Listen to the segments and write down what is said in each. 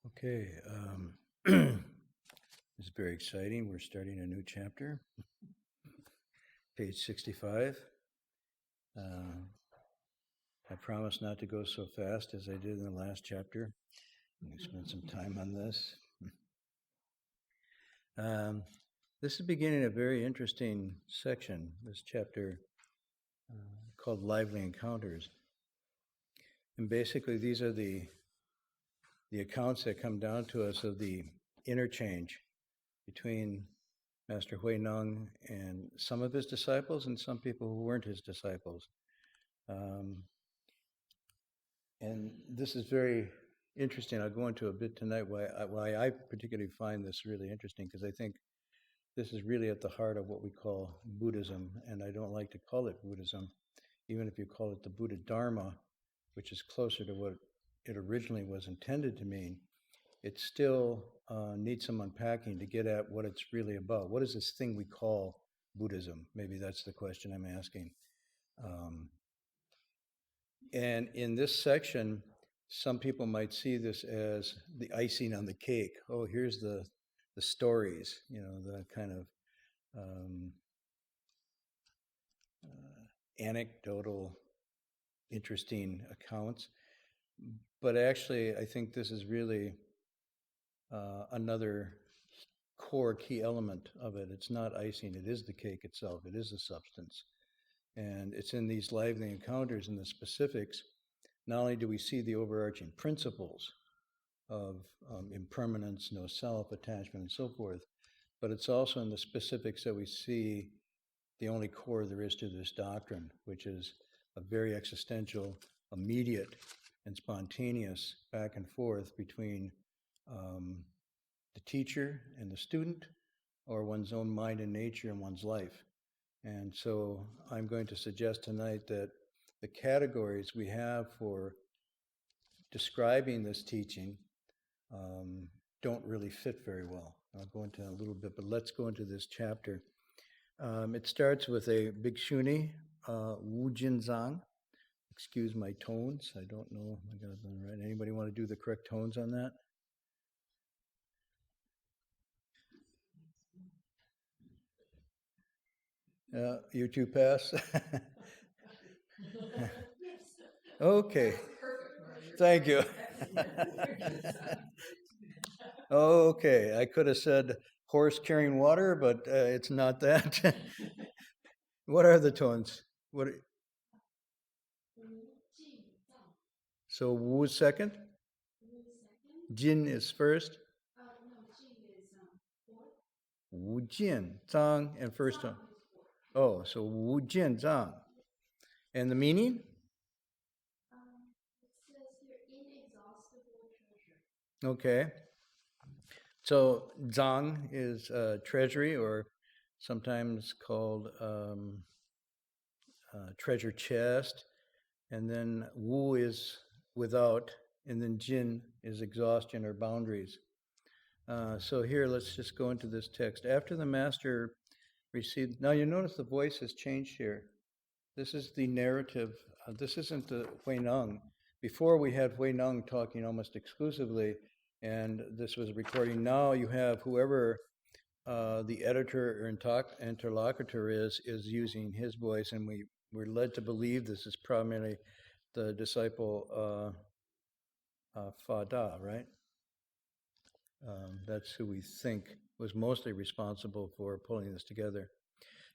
Okay, this is very exciting. We're starting a new chapter, page 65. I promise not to go so fast as I did in the last chapter. I'm going to spend some time on this. This is beginning a very interesting section, this chapter called Lively Encounters. And basically, these are the accounts that come down to us of the interchange between Master Hui Neng and some of his disciples and some people who weren't his disciples. And this is very interesting. I'll go into a bit tonight why I particularly find this really interesting, because I think this is really at the heart of what we call Buddhism, and I don't like to call it Buddhism, even if you call it the Buddha Dharma, which is closer to what it originally was intended to mean. It still needs some unpacking to get at what it's really about. What is this thing we call Buddhism? Maybe that's the question I'm asking. And in this section, some people might see this as the icing on the cake. Oh, here's the stories, the kind of anecdotal, interesting accounts. But actually, I think this is really another core key element of it. It's not icing, it is the cake itself, it is the substance. And it's in these lively encounters and the specifics, not only do we see the overarching principles of impermanence, no self, attachment, and so forth, but it's also in the specifics that we see the only core there is to this doctrine, which is a very existential, immediate, and spontaneous back and forth between the teacher and the student, or one's own mind and nature and one's life. And so I'm going to suggest tonight that the categories we have for describing this teaching don't really fit very well. I'll go into that a little bit, but let's go into this chapter. It starts with a bhikshuni, Wu Jinzang. Excuse my tones. I don't know. I got them right. Anybody want to do the correct tones on that? You two pass? Okay. Thank you. Okay, I could have said horse carrying water, but it's not that. What are the tones? So Wu is second? Jin is first? Wu Jin, Zhang, and first tone. Oh, so Wu Jin Zhang. And the meaning? It says here, inexhaustible treasure. Okay. So Zhang is treasury, or sometimes called treasure chest. And then Wu is without, and then Jin is exhaustion or boundaries. So here, let's just go into this text. After the master received, now you notice the voice has changed here. This is the narrative. This isn't the Hui Neng. Before we had Hui Neng talking almost exclusively, and this was a recording. Now you have whoever the editor or interlocutor is using his voice, and we're led to believe this is primarily the disciple Fada, right? That's who we think was mostly responsible for pulling this together.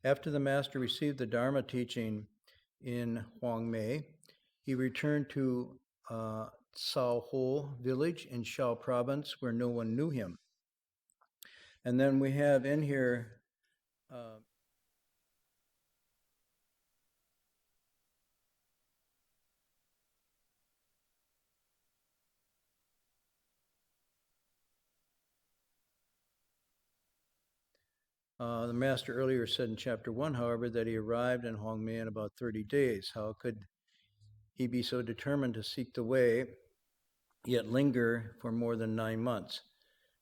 After the master received the Dharma teaching in Huangmei, he returned to Sao Ho village in Shao province where no one knew him. And then we have in here the master earlier said in chapter 1, however, that he arrived in Huangmei in about 30 days. How could he be so determined to seek the way, yet linger for more than 9 months?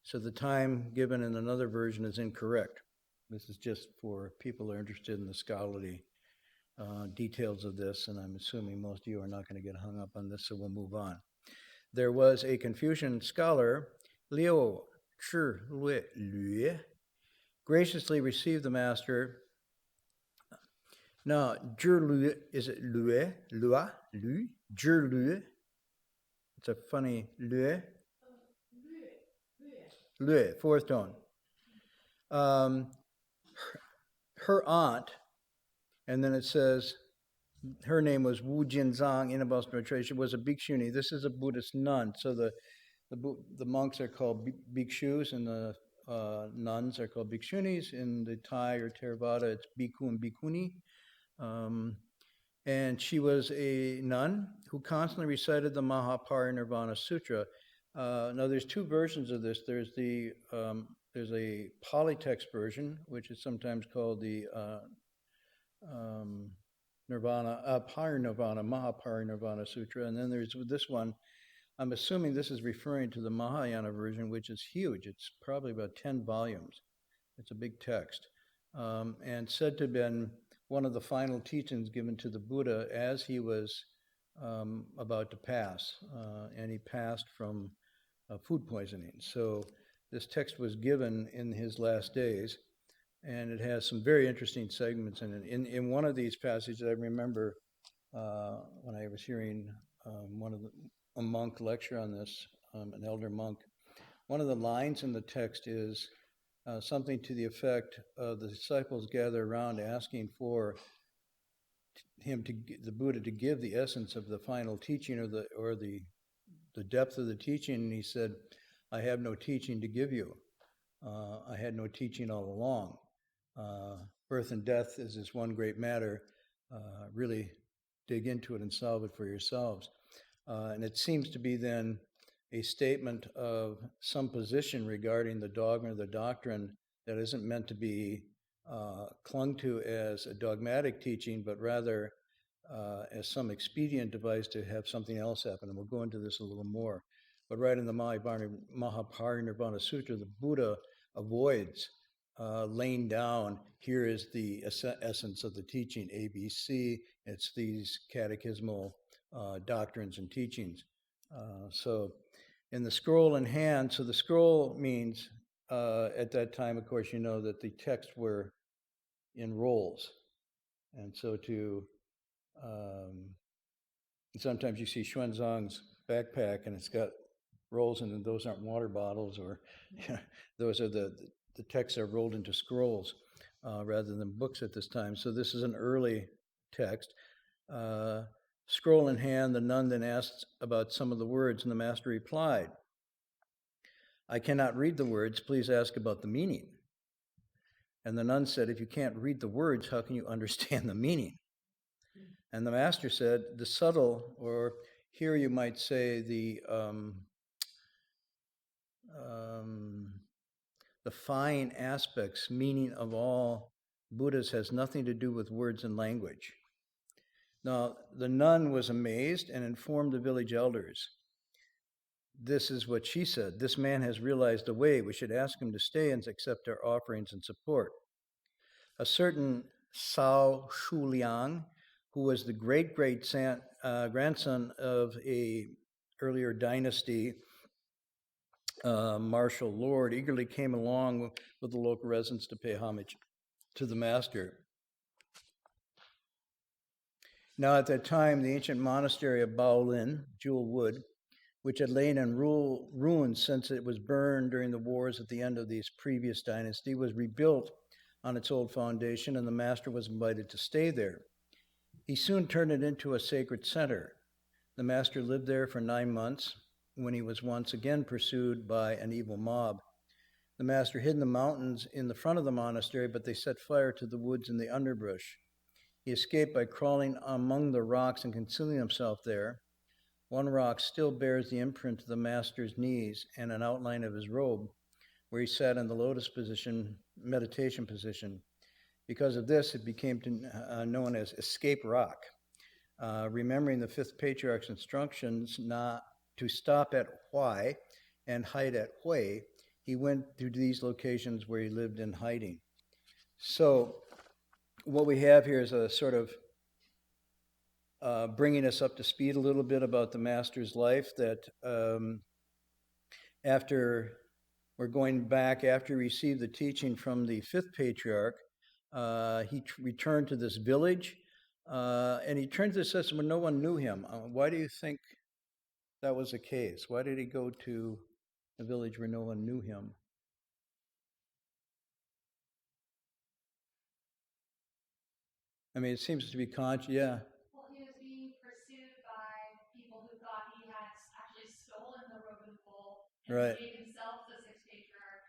So the time given in another version is incorrect. This is just for people who are interested in the scholarly details of this, and I'm assuming most of you are not going to get hung up on this, so we'll move on. there was a Confucian scholar, Liu Lue, graciously received the master. Now, Lue, is it Lue? Lua? Lue? Lue? It's a funny Lue. Lue, fourth tone. Her aunt, and then it says her name was Wu Jinzang in a Boston tradition, was a bhikshuni. This is a Buddhist nun. So the monks are called bhikshus and the nuns are called bhikshunis. In the Thai or Theravada, it's bhikkhu and bhikkhuni. And she was a nun who constantly recited the Mahaparinirvana Sutra. Now, there's two versions of this. There's a polytext version, which is sometimes called the Parinirvana, Mahaparinirvana Sutra, and then there's this one. I'm assuming this is referring to the Mahayana version, which is huge. It's probably about 10 volumes. It's a big text, and said to have been one of the final teachings given to the Buddha as he was about to pass, and he passed from food poisoning. So this text was given in his last days, and it has some very interesting segments in it. In one of these passages, I remember when I was hearing a monk lecture on this, an elder monk, one of the lines in the text is something to the effect of the disciples gather around asking for the Buddha to give the essence of the final teaching or the depth of the teaching, and he said, "I have no teaching to give you. I had no teaching all along. Birth and death is this one great matter. Really dig into it and solve it for yourselves." And it seems to be then a statement of some position regarding the dogma or the doctrine that isn't meant to be clung to as a dogmatic teaching, but rather as some expedient device to have something else happen. And we'll go into this a little more. But right in the Mahaparinirvana Sutra, the Buddha avoids laying down, here is the essence of the teaching, ABC. It's these catechismal doctrines and teachings. So in the scroll in hand, so the scroll means, at that time, of course, you know that the texts were in rolls. And so sometimes you see Xuanzang's backpack and it's got rolls in it. Those aren't water bottles, or those are the texts are rolled into scrolls rather than books at this time. So this is an early text. Scroll in hand, the nun then asked about some of the words, and the master replied, "I cannot read the words, please ask about the meaning." And the nun said, "If you can't read the words, how can you understand the meaning?" And the master said, "The subtle, or here you might say the fine aspects, meaning of all Buddhas has nothing to do with words and language." Now, the nun was amazed and informed the village elders. This is what she said: "This man has realized the way. We should ask him to stay and accept our offerings and support." A certain Sao Shuliang, who was the great-great-grandson of a earlier dynasty martial lord, eagerly came along with the local residents to pay homage to the master. Now, at that time, the ancient monastery of Baolin, Jewel Wood, which had lain in ruins since it was burned during the wars at the end of this previous dynasty, was rebuilt on its old foundation, and the master was invited to stay there. He soon turned it into a sacred center. The master lived there for 9 months when he was once again pursued by an evil mob. The master hid in the mountains in the front of the monastery, but they set fire to the woods and the underbrush. He escaped by crawling among the rocks and concealing himself there. One rock still bears the imprint of the master's knees and an outline of his robe, where he sat in the lotus position, meditation position. Because of this, it became known as Escape Rock. Remembering the Fifth Patriarch's instructions not to stop at Hui and hide at Hui, he went to these locations where he lived in hiding. So what we have here is a sort of bringing us up to speed a little bit about the master's life. That after we're going back after he received the teaching from the fifth patriarch, he returned to this village, and he turned to the system where no one knew him. Why do you think that was the case? Why did he go to a village where no one knew him? I mean, it seems to be conscious. Yeah. Well, he was being pursued by people who thought he had actually stolen the Roman bull and Right. made himself the sixth patriarch,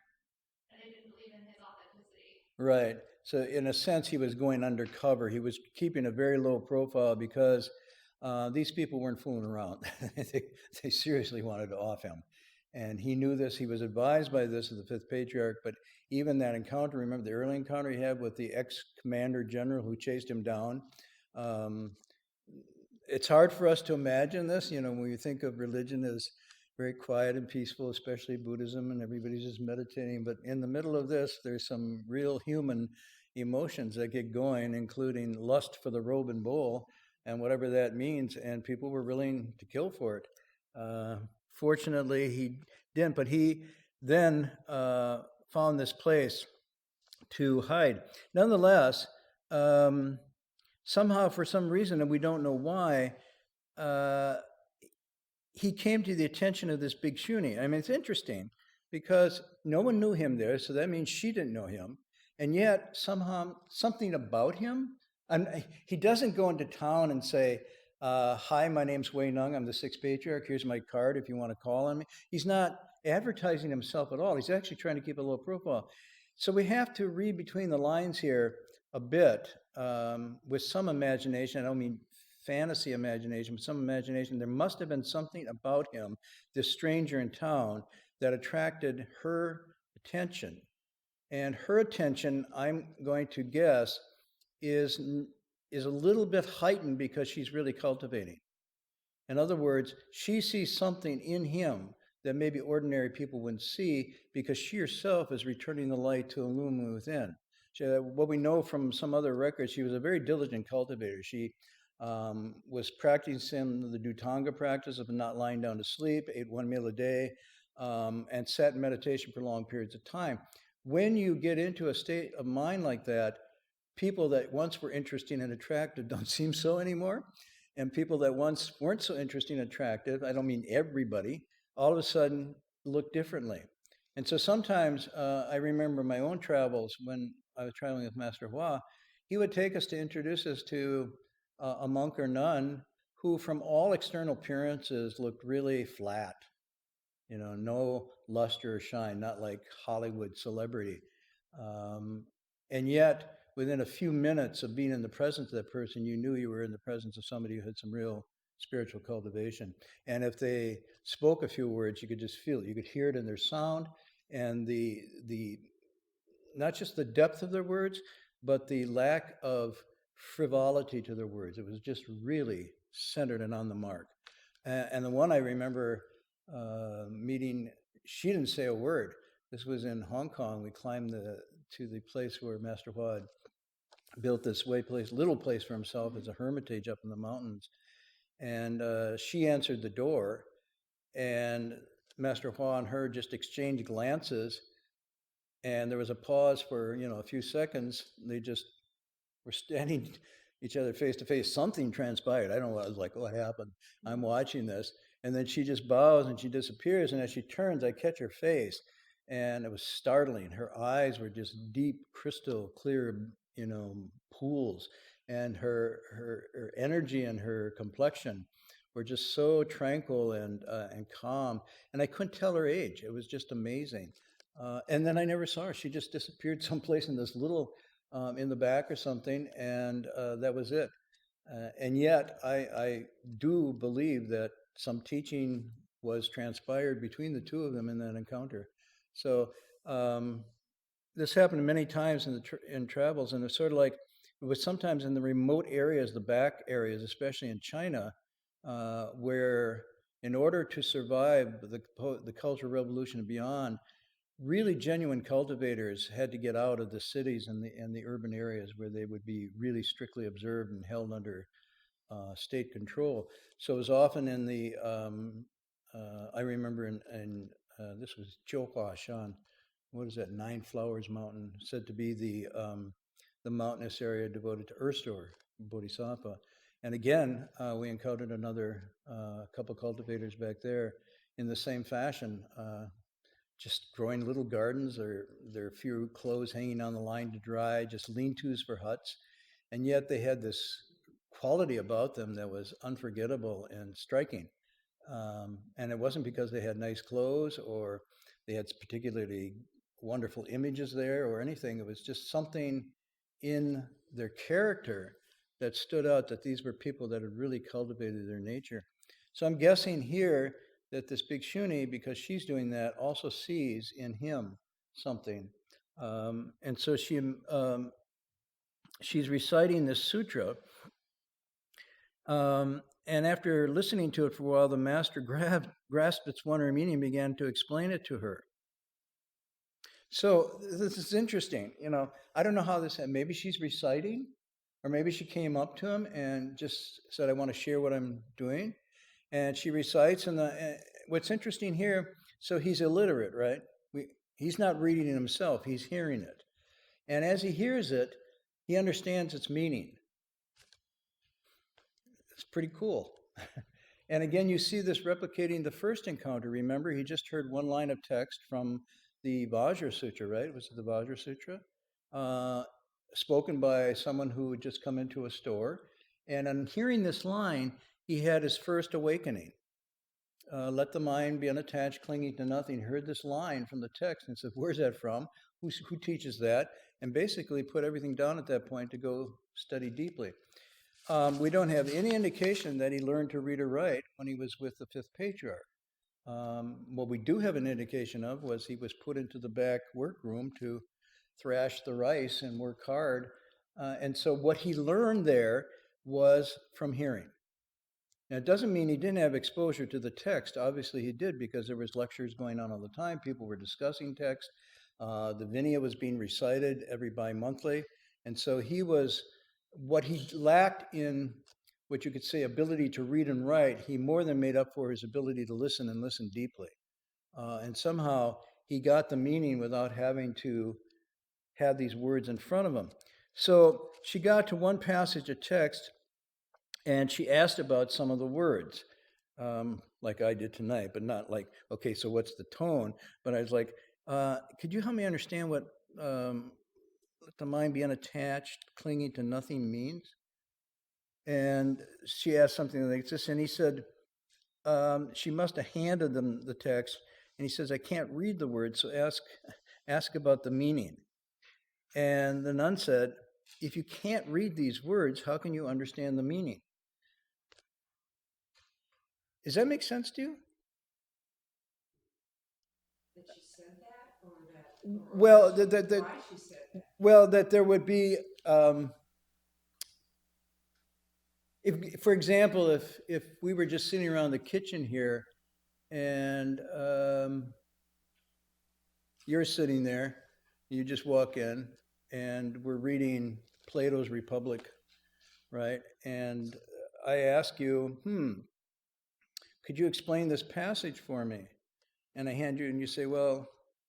and they didn't believe in his authenticity. Right. So, in a sense, he was going undercover. He was keeping a very low profile because these people weren't fooling around. they seriously wanted to off him. And he knew this. He was advised by this of the fifth patriarch. But even that encounter, remember the early encounter he had with the ex-commander general who chased him down? It's hard for us to imagine this. When we think of religion as very quiet and peaceful, especially Buddhism, and everybody's just meditating. But in the middle of this, there's some real human emotions that get going, including lust for the robe and bowl and whatever that means. And people were willing to kill for it. Fortunately, he didn't, but he then found this place to hide. Nonetheless, somehow, for some reason, and we don't know why, he came to the attention of this bhikshuni. I mean, it's interesting because no one knew him there, so that means she didn't know him. And yet, somehow, something about him, and he doesn't go into town and say, hi, my name's Hui Neng, I'm the sixth patriarch, here's my card if you want to call on me. He's not advertising himself at all. He's actually trying to keep a low profile. So we have to read between the lines here a bit with some imagination. I don't mean fantasy imagination, but some imagination. There must have been something about him, this stranger in town, that attracted her attention. And her attention, I'm going to guess, is a little bit heightened because she's really cultivating. In other words, she sees something in him that maybe ordinary people wouldn't see because she herself is returning the light to illumine within. What we know from some other records, she was a very diligent cultivator. She was practicing the Dhutanga practice of not lying down to sleep, ate one meal a day, and sat in meditation for long periods of time. When you get into a state of mind like that, people that once were interesting and attractive don't seem so anymore. And people that once weren't so interesting and attractive, I don't mean everybody, all of a sudden look differently. And so sometimes I remember my own travels when I was traveling with Master Hua. He would take us to introduce us to a monk or nun who, from all external appearances, looked really flat. No luster or shine, not like Hollywood celebrity. And yet, within a few minutes of being in the presence of that person, you knew you were in the presence of somebody who had some real spiritual cultivation. And if they spoke a few words, you could just feel it. You could hear it in their sound and the not just the depth of their words, but the lack of frivolity to their words. It was just really centered and on the mark. And the one I remember meeting, she didn't say a word. This was in Hong Kong. We climbed to the place where Master Hua had built this little place for himself as a hermitage up in the mountains. And she answered the door, and Master Hua and her just exchanged glances. And there was a pause for a few seconds. They just were standing each other face to face. Something transpired. I don't know. I was like, what happened? I'm watching this. And then she just bows and she disappears. And as she turns, I catch her face. And it was startling. Her eyes were just deep, crystal clear, pools. And her energy and her complexion were just so tranquil and calm. And I couldn't tell her age. It was just amazing. And then I never saw her. She just disappeared someplace in this little in the back or something, and that was it. And yet, I do believe that some teaching was transpired between the two of them in that encounter. So this happened many times in travels, and it's sort of like it was sometimes in the remote areas, the back areas, especially in China, where in order to survive the Cultural Revolution and beyond, really genuine cultivators had to get out of the cities and the urban areas where they would be really strictly observed and held under state control. So it was often in the, I remember in this was Chokwa Shan, what is that, Nine Flowers Mountain, said to be the mountainous area devoted to Earth Store, Bodhisattva. And again, we encountered another couple cultivators back there in the same fashion, just growing little gardens, or there are few clothes hanging on the line to dry, just lean-tos for huts. And yet they had this quality about them that was unforgettable and striking. And it wasn't because they had nice clothes or they had particularly wonderful images there or anything. It was just something in their character that stood out, that these were people that had really cultivated their nature. So I'm guessing here that this Bhikshuni, because she's doing that, also sees in him something. And so she's reciting this sutra. And after listening to it for a while, the master grasped its wonder and meaning and began to explain it to her. So this is interesting. I don't know how this happened. Maybe she's reciting, or maybe she came up to him and just said, I want to share what I'm doing. And she recites, and what's interesting here, so he's illiterate, right? He's not reading it himself, he's hearing it. And as he hears it, he understands its meaning. It's pretty cool. And again, you see this replicating the first encounter. Remember, he just heard one line of text from the Vajra Sutra, right? Was it the Vajra Sutra? Spoken by someone who had just come into a store. And on hearing this line, he had his first awakening. Let the mind be unattached, clinging to nothing. He heard this line from the text and said, where's that from? Who teaches that? And basically put everything down at that point to go study deeply. We don't have any indication that he learned to read or write when he was with the Fifth Patriarch. What we do have an indication of was he was put into the back workroom to thrash the rice and work hard. And so what he learned there was from hearing. Now, it doesn't mean he didn't have exposure to the text. Obviously, he did, because there was lectures going on all the time. People were discussing text. The Vinaya was being recited every bi-monthly. And so what he lacked in what you could say ability to read and write, he more than made up for his ability to listen, and listen deeply. And somehow he got the meaning without having to have these words in front of him. So she got to one passage of text, and she asked about some of the words, like I did tonight, but not like, okay, so what's the tone? But I was like, could you help me understand what let the mind be unattached, clinging to nothing means? And she asked something like this, and he said, she must have handed them the text, and he says, I can't read the words, so ask about the meaning. And the nun said, if you can't read these words, how can you understand the meaning? Does that make sense to you? That she said that, or why she said that? Well, that there would be, if, for example, if we were just sitting around the kitchen here, and you're sitting there, you just walk in, and we're reading Plato's Republic, right? And I ask you, could you explain this passage for me? And I hand you, and you say, well,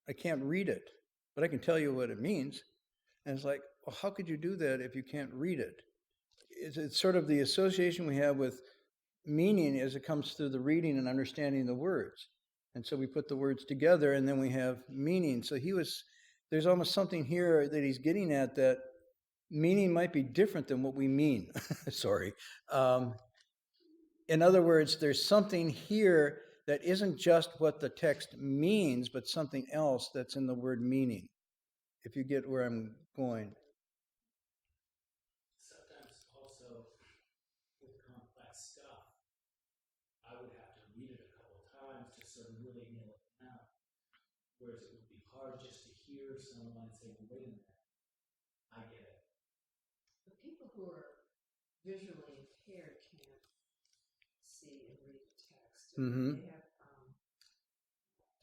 I can't read it, but I can tell you what it means. And it's like, well, how could you do that if you can't read it? It's sort of the association we have with meaning as it comes through the reading and understanding the words. And so we put the words together, and then we have meaning. So there's almost something here that he's getting at, that meaning might be different than what we mean. Sorry. In other words, there's something here that isn't just what the text means, but something else that's in the word meaning, if you get where I'm going. Sometimes also with complex stuff, I would have to read it a couple of times to sort of really nail it down. Whereas it would be hard just to hear someone say, well, wait a minute, I get it. The people who are visually impaired can't see and read the text. Mm-hmm. They have,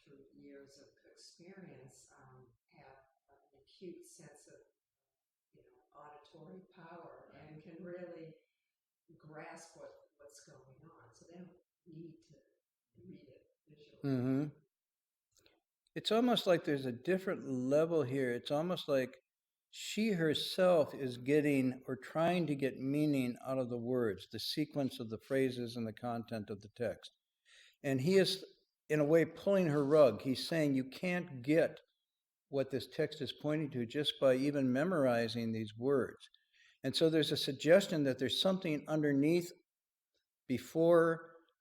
through years of experience, have an acute sense of, auditory power, and can really grasp what's going on. So they don't need to read it visually. Mm-hmm. It's almost like there's a different level here. It's almost like she herself is getting or trying to get meaning out of the words, the sequence of the phrases and the content of the text. And he is, in a way, pulling her rug. He's saying you can't get what this text is pointing to just by even memorizing these words. And so there's a suggestion that there's something underneath, before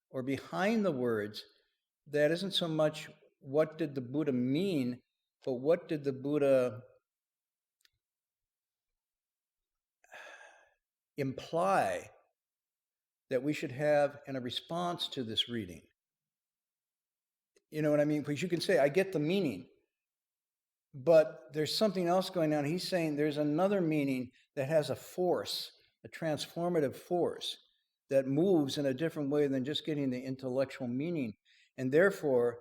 or behind the words, that isn't so much what did the Buddha mean, but what did the Buddha imply that we should have in a response to this reading. You know what I mean? Because you can say, I get the meaning, but there's something else going on. He's saying there's another meaning that has a force, a transformative force that moves in a different way than just getting the intellectual meaning. And therefore,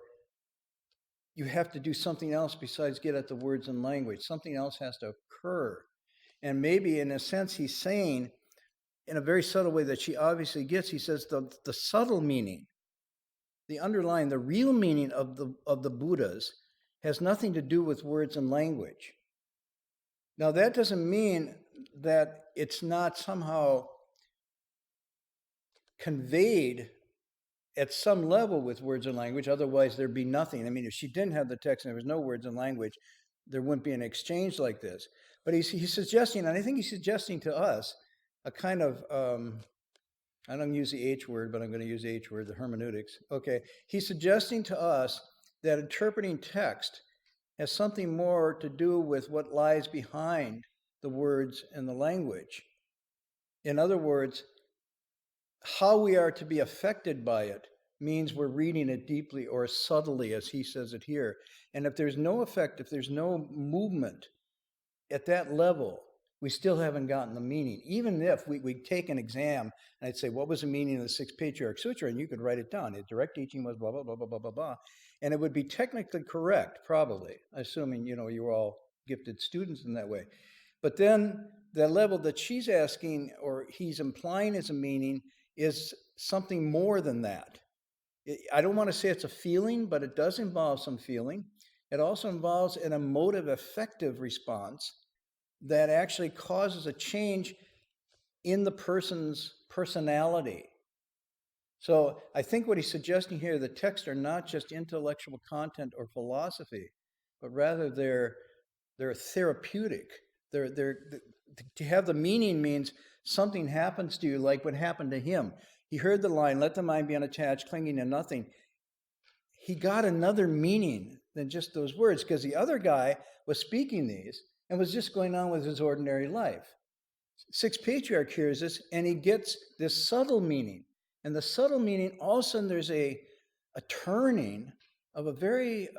you have to do something else besides get at the words and language. Something else has to occur. And maybe in a sense, he's saying, in a very subtle way that she obviously gets, he says the subtle meaning, the underlying, the real meaning of the Buddhas has nothing to do with words and language. Now, that doesn't mean that it's not somehow conveyed at some level with words and language, otherwise there'd be nothing. I mean, if she didn't have the text and there was no words and language, there wouldn't be an exchange like this. But he's suggesting, and I think he's suggesting to us, a kind of, I don't use the H word, but I'm going to use the H word, the hermeneutics. Okay, he's suggesting to us that interpreting text has something more to do with what lies behind the words and the language. In other words, how we are to be affected by it means we're reading it deeply or subtly, as he says it here. And if there's no effect, if there's no movement at that level, we still haven't gotten the meaning. Even if we take an exam and I'd say, what was the meaning of the Sixth Patriarch Sutra? And you could write it down. The direct teaching was blah, blah, blah, blah, blah, blah, blah. And it would be technically correct, probably, assuming, you were all gifted students in that way. But then the level that she's asking, or he's implying as a meaning, is something more than that. I don't want to say it's a feeling, but it does involve some feeling. It also involves an emotive, affective response that actually causes a change in the person's personality. So I think what he's suggesting here, the texts are not just intellectual content or philosophy, but rather they're therapeutic. To have the meaning means something happens to you like what happened to him. He heard the line, let the mind be unattached, clinging to nothing. He got another meaning than just those words, because the other guy was speaking these and was just going on with his ordinary life. Sixth Patriarch hears this, and he gets this subtle meaning. And the subtle meaning, all of a sudden there's a turning of a very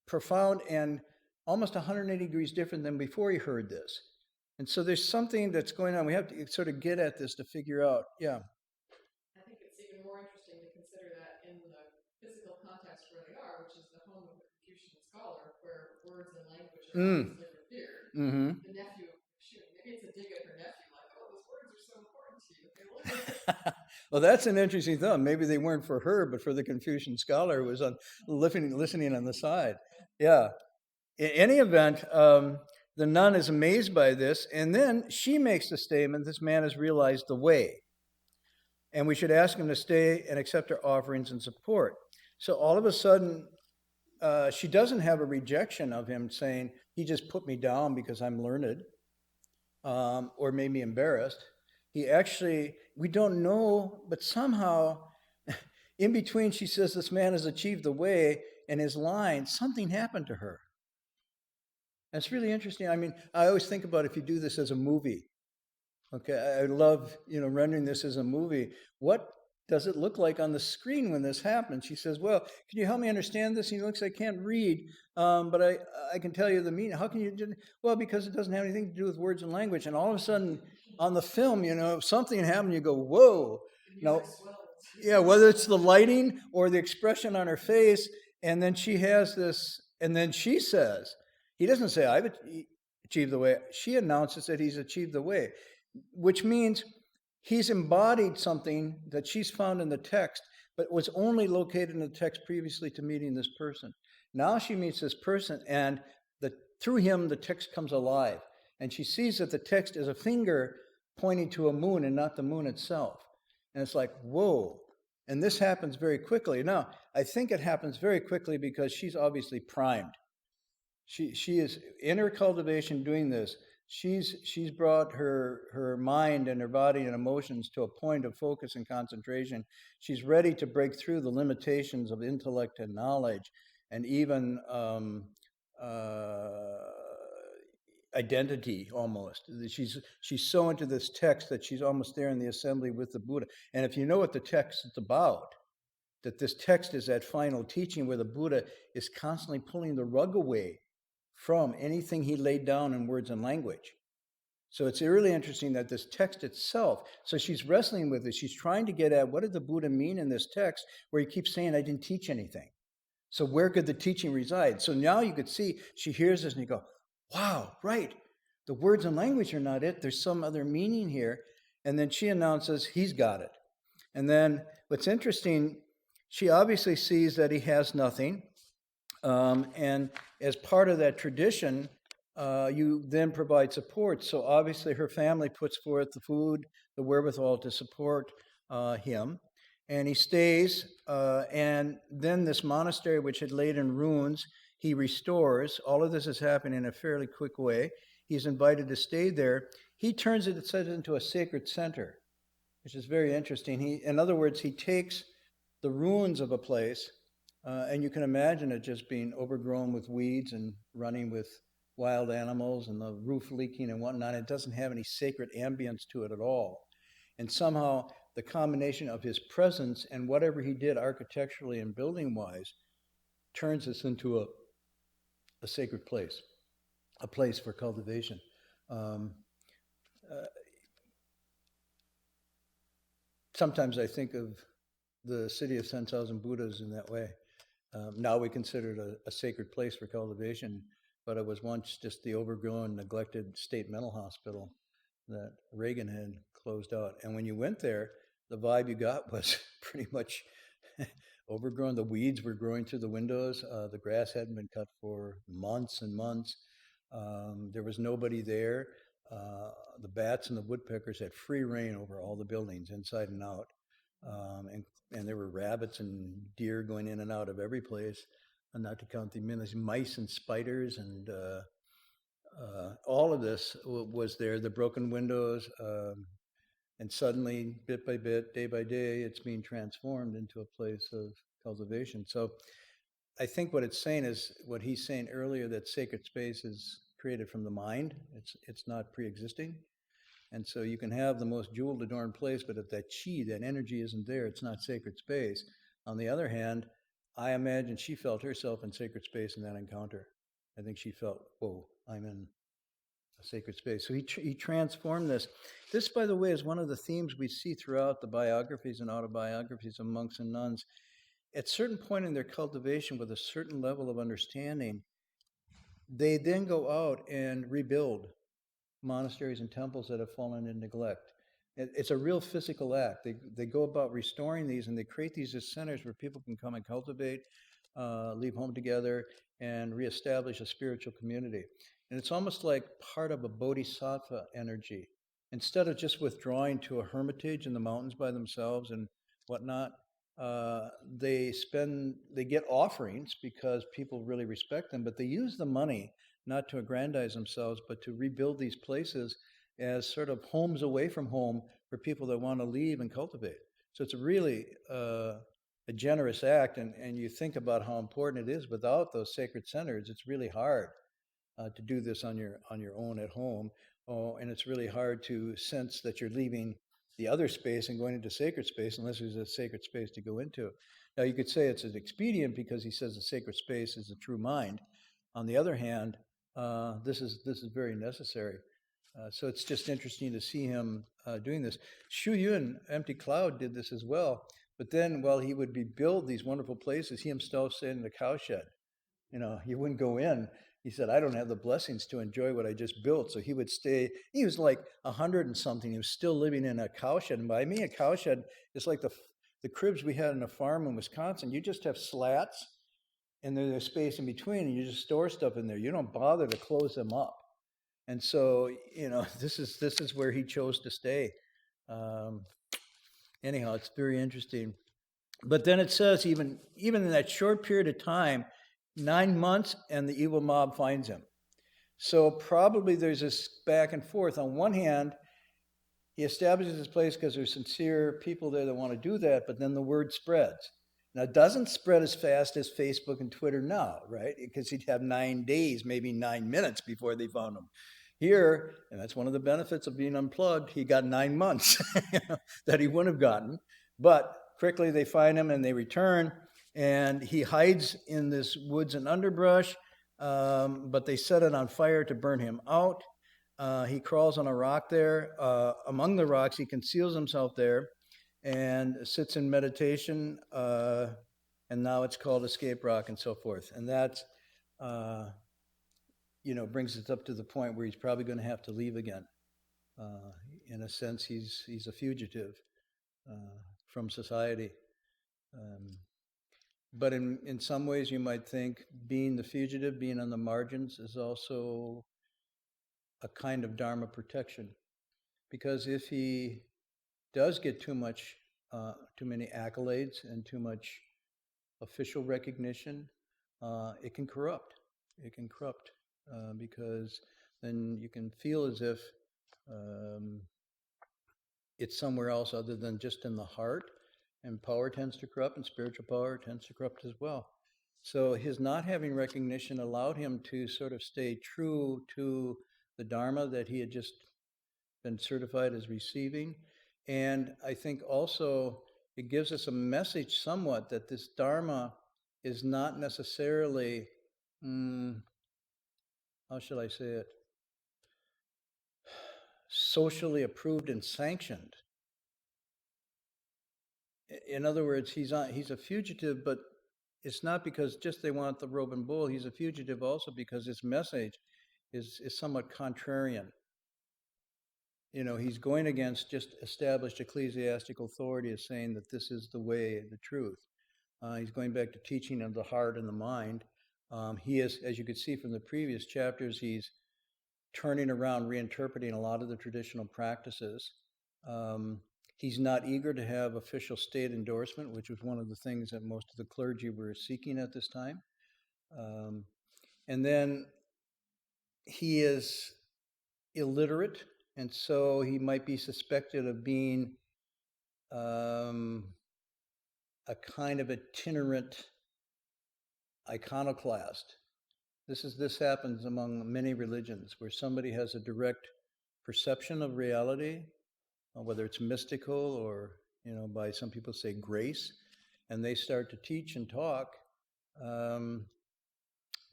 profound and almost 180 degrees different than before he heard this. And so there's something that's going on. We have to sort of get at this to figure out, yeah. I think it's even more interesting to consider that in the physical context where they are, which is the home of the Confucian scholar, where words and language are obviously revered. Mm-hmm. The nephew, maybe it's a dig at her nephew, like, oh, those words are so important to you. Okay, look. Well, that's an interesting thought. Maybe they weren't for her, but for the Confucian scholar who was listening on the side. Yeah. In any event, the nun is amazed by this, and then she makes the statement, this man has realized the way, and we should ask him to stay and accept our offerings and support. So all of a sudden, she doesn't have a rejection of him saying, he just put me down because I'm learned, or made me embarrassed. He actually, we don't know, but somehow, in between she says this man has achieved the way, and his line, something happened to her. That's really interesting. I mean, I always think about if you do this as a movie. Okay, I love, rendering this as a movie. What does it look like on the screen when this happens? She says, well, can you help me understand this? And he looks, I can't read, but I can tell you the meaning. How can you do? Well, because it doesn't have anything to do with words and language. And all of a sudden, on the film, something happened, you go, whoa. Now, yeah, whether it's the lighting or the expression on her face, and then she has this, and then she says, he doesn't say, I've achieved the way. She announces that he's achieved the way, which means he's embodied something that she's found in the text, but was only located in the text previously to meeting this person. Now she meets this person, and through him, the text comes alive. And she sees that the text is a finger pointing to a moon and not the moon itself. And it's like, whoa. And this happens very quickly. Now, I think it happens very quickly because she's obviously primed. She is in her cultivation doing this. She's brought her mind and her body and emotions to a point of focus and concentration. She's ready to break through the limitations of intellect and knowledge, and even identity almost. She's so into this text that she's almost there in the assembly with the Buddha. And if you know what the text is about, that this text is that final teaching where the Buddha is constantly pulling the rug away from anything he laid down in words and language. So it's really interesting that this text itself, so she's wrestling with it. She's trying to get at what did the Buddha mean in this text where he keeps saying, I didn't teach anything. So where could the teaching reside? So now you could see, she hears this and you go, wow, right. The words and language are not it. There's some other meaning here. And then she announces he's got it. And then what's interesting, she obviously sees that he has nothing. And as part of that tradition, you then provide support. So obviously her family puts forth the food, the wherewithal to support him. And he stays, and then this monastery, which had laid in ruins, he restores. All of this is happening in a fairly quick way. He's invited to stay there. He turns it, it says, into a sacred center, which is very interesting. In other words, he takes the ruins of a place, and you can imagine it just being overgrown with weeds and running with wild animals and the roof leaking and whatnot. It doesn't have any sacred ambience to it at all. And somehow the combination of his presence and whatever he did architecturally and building-wise turns this into a sacred place, a place for cultivation. Sometimes I think of the city of 10,000 Buddhas in that way. Now we consider it a sacred place for cultivation, but it was once just the overgrown, neglected state mental hospital that Reagan had closed out. And when you went there, the vibe you got was pretty much overgrown. The weeds were growing through the windows. The grass hadn't been cut for months and months. There was nobody there. The bats and the woodpeckers had free reign over all the buildings, inside and out. And there were rabbits and deer going in and out of every place, and not to count the mice and spiders, and all of this was there. The broken windows, and suddenly, bit by bit, day by day, it's being transformed into a place of cultivation. So I think what it's saying is what he's saying earlier, that sacred space is created from the mind. It's not pre-existing. And so you can have the most jeweled adorned place, but if that chi, that energy isn't there, it's not sacred space. On the other hand, I imagine she felt herself in sacred space in that encounter. I think she felt, whoa, I'm in a sacred space. So he transformed this. This, by the way, is one of the themes we see throughout the biographies and autobiographies of monks and nuns. At a certain point in their cultivation, with a certain level of understanding, they then go out and rebuild monasteries and temples that have fallen in neglect. It's a real physical act. They go about restoring these, and they create these as centers where people can come and cultivate, leave home together, and reestablish a spiritual community. And it's almost like part of a bodhisattva energy. Instead of just withdrawing to a hermitage in the mountains by themselves and whatnot, they get offerings because people really respect them, but they use the money not to aggrandize themselves, but to rebuild these places as sort of homes away from home for people that want to leave and cultivate. So it's really a generous act, and you think about how important it is. Without those sacred centers, it's really hard to do this on your own at home. And it's really hard to sense that you're leaving the other space and going into sacred space unless there's a sacred space to go into. Now you could say it's an expedient because he says the sacred space is the true mind. On the other hand, this is very necessary. So it's just interesting to see him doing this. Shu Yun, Empty Cloud, did this as well. But then while he would rebuild these wonderful places, he himself stayed in the cowshed. You wouldn't go in. he said, I don't have the blessings to enjoy what I just built. So he would stay, he was like 100 and something. He was still living in a cowshed. And by me, a cowshed is like the cribs we had in a farm in Wisconsin. You just have slats and there's space in between and you just store stuff in there. You don't bother to close them up. And so, this is where he chose to stay. Anyhow, it's very interesting. But then it says even in that short period of time, 9 months, and the evil mob finds him. So probably there's this back and forth. On one hand, he establishes this place because there's sincere people there that want to do that, but then the word spreads. Now, it doesn't spread as fast as Facebook and Twitter now, right? Because he'd have 9 days, maybe 9 minutes before they found him. Here, and that's one of the benefits of being unplugged, he got 9 months that he wouldn't have gotten. But quickly they find him and they return, and he hides in this woods and underbrush, but they set it on fire to burn him out. He crawls on a rock there. Among the rocks, he conceals himself there and sits in meditation, and now it's called Escape Rock and so forth. And that, brings us up to the point where he's probably going to have to leave again. In a sense, he's a fugitive from society. But in some ways, you might think being the fugitive, being on the margins, is also a kind of dharma protection. Because if he does get too many accolades and too much official recognition, it can corrupt. It can corrupt because then you can feel as if it's somewhere else other than just in the heart, and power tends to corrupt, and spiritual power tends to corrupt as well. So his not having recognition allowed him to sort of stay true to the dharma that he had just been certified as receiving. And I think also it gives us a message somewhat that this dharma is not necessarily, how shall I say it, socially approved and sanctioned. In other words, he's a fugitive, but it's not because just they want the robe and bowl. He's a fugitive also because his message is somewhat contrarian. He's going against just established ecclesiastical authority as saying that this is the way, the truth. He's going back to teaching of the heart and the mind. He is, as you could see from the previous chapters, he's turning around, reinterpreting a lot of the traditional practices. He's not eager to have official state endorsement, which was one of the things that most of the clergy were seeking at this time. And then he is illiterate, and so he might be suspected of being a kind of itinerant iconoclast. This happens among many religions where somebody has a direct perception of reality, whether it's mystical or by some people say grace, and they start to teach and talk,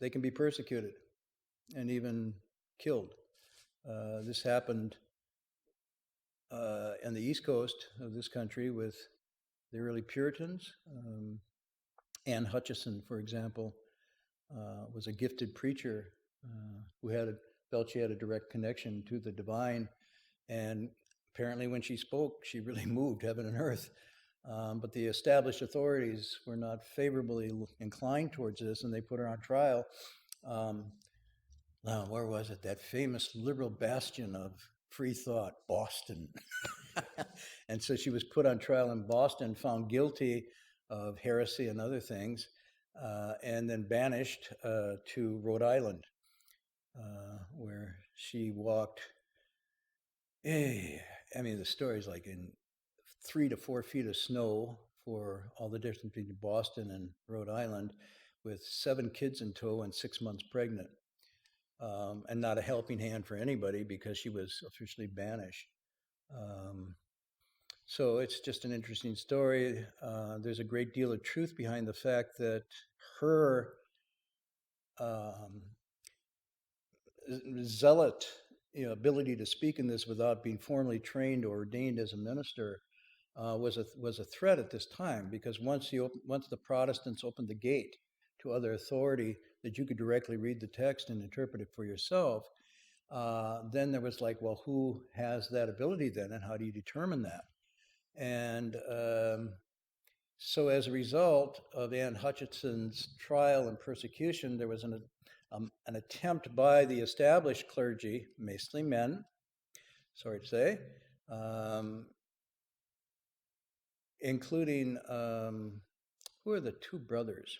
they can be persecuted and even killed. This happened on the East Coast of this country with the early Puritans. Anne Hutchison, for example, was a gifted preacher who felt she had a direct connection to the divine, and apparently when she spoke, she really moved heaven and earth. But the established authorities were not favorably inclined towards this, and they put her on trial. Now, where was it? That famous liberal bastion of free thought, Boston. And so she was put on trial in Boston, found guilty of heresy and other things, and then banished to Rhode Island, where she walked, the story's like in 3 to 4 feet of snow for all the distance between Boston and Rhode Island, with 7 kids in tow and 6 months pregnant. And not a helping hand for anybody because she was officially banished. So it's just an interesting story. There's a great deal of truth behind the fact that her zealot ability to speak in this without being formally trained or ordained as a minister was a threat at this time, because once the Protestants opened the gate to other authority that you could directly read the text and interpret it for yourself, then there was like, well, who has that ability then, and how do you determine that? And so as a result of Anne Hutchinson's trial and persecution, there was an attempt by the established clergy, mostly men, sorry to say, including, who are the two brothers?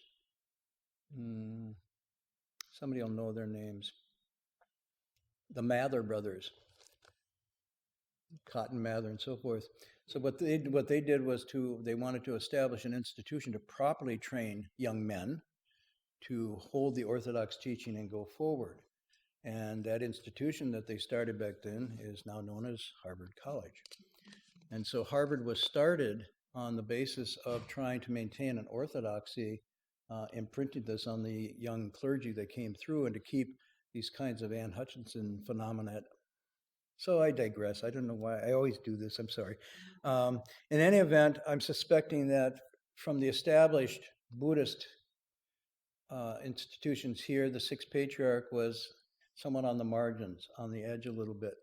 Somebody will know their names. The Mather brothers, Cotton Mather and so forth. So what they did was they wanted to establish an institution to properly train young men to hold the orthodox teaching and go forward. And that institution that they started back then is now known as Harvard College. And so Harvard was started on the basis of trying to maintain an orthodoxy, imprinted this on the young clergy that came through, and to keep these kinds of Anne Hutchinson phenomena. So I digress. I don't know why. I always do this. I'm sorry. In any event, I'm suspecting that from the established Buddhist institutions here, the Sixth Patriarch was somewhat on the margins, on the edge a little bit.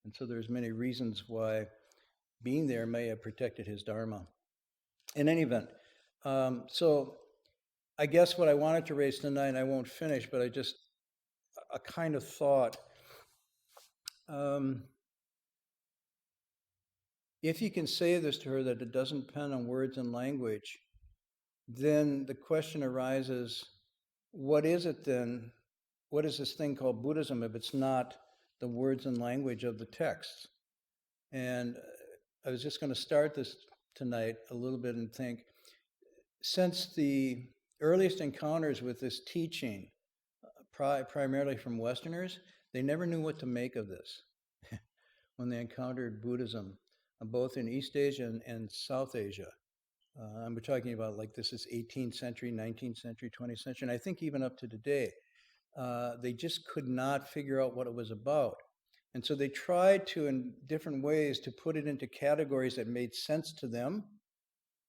And so there's many reasons why being there may have protected his dharma. In any event, so I guess what I wanted to raise tonight, and I won't finish, but a kind of thought. If you can say this to her, that it doesn't depend on words and language, then the question arises, what is it then? What is this thing called Buddhism if it's not the words and language of the texts? And I was just going to start this tonight a little bit and think, since the earliest encounters with this teaching, primarily from Westerners, they never knew what to make of this when they encountered Buddhism, both in East Asia and South Asia. I'm talking about like this is 18th century, 19th century, 20th century, and I think even up to today. They just could not figure out what it was about. And so they tried to, in different ways, to put it into categories that made sense to them,